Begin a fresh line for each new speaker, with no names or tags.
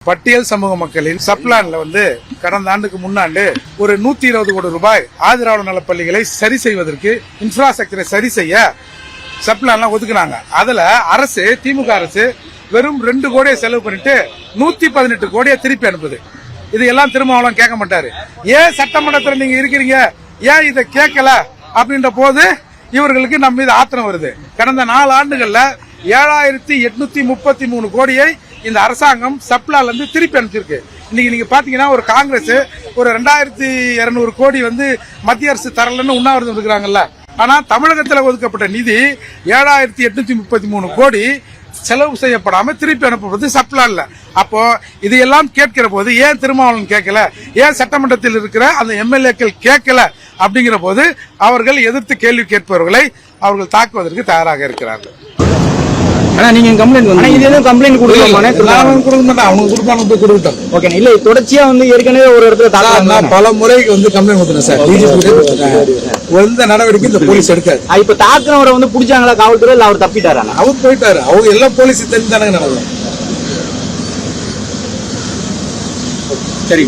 பட்டியல் சமூக மக்களின் சப்ளான்ல கடந்த ஆண்டுக்கு முன்னாண்டு ஒரு 120 கோடி ரூபாய் ஆதரவாளர் நலப்பள்ளிகளை சரி செய்வதற்கு இன்ஃப்ராஸ்ட்ரக்சரை சரி செய்ய சப்ளான்லாம் ஒதுக்குனாங்க. அதுல அரசு திமுக அரசு வெறும் 2 கோடியை செலவு பண்ணிட்டு 118 கோடியை திருப்பி அனுப்புது. இது எல்லாம் திருமாவளவன் கேட்க மாட்டாரு. ஏன் சட்டமன்றத்தில் நீங்க இருக்கிறீங்க, ஏன் இதை கேட்கல அப்படின்ற போது இவர்களுக்கு நம்ம மீது ஆத்திரம் வருது. கடந்த 4 ஆண்டுகள்ல 7833 கோடியை இந்த அரசாங்கம் சப்ளால இருந்து திருப்பி அனுப்பிச்சிருக்கு. இன்னைக்கு நீங்க பாத்தீங்கன்னா ஒரு காங்கிரஸ் ஒரு 2200 கோடி மத்திய அரசு தரலன்னு உண்ணாவிரதம் இருக்கிறாங்கல்ல. ஆனா தமிழகத்தில் ஒதுக்கப்பட்ட நிதி 7833 கோடி செலவு செய்யப்படாம திருப்பி அனுப்புவது சப்ளான்ல. அப்போ இதையெல்லாம் கேட்கிற போது ஏன் திருமாவளவன் கேட்கல, ஏன் சட்டமன்றத்தில் இருக்கிற அந்த எம்எல்ஏக்கள் கேட்கல அப்படிங்கிற போது அவர்கள் எதிர்த்து கேள்வி கேட்பவர்களை அவர்கள் தாக்குவதற்கு தயாராக இருக்கிறார்கள்.
தொடர்ச்சியா ஏற்கனவே ஒரு இடத்துல
பல முறை கம்ப்ளைண்ட் கொடுத்தேன் சார். எந்த நடவடிக்கை இந்த போலீஸ் எடுக்காது.
இப்ப தாக்குனவரை புடிச்சாங்களா காவல்துறை, இல்ல அவர் தப்பிட்டாரா?
அவர் போயிட்டாரு. அவங்க எல்லாம் போலீஸ் தெரிஞ்சானங்க நடக்கும்.
சரி.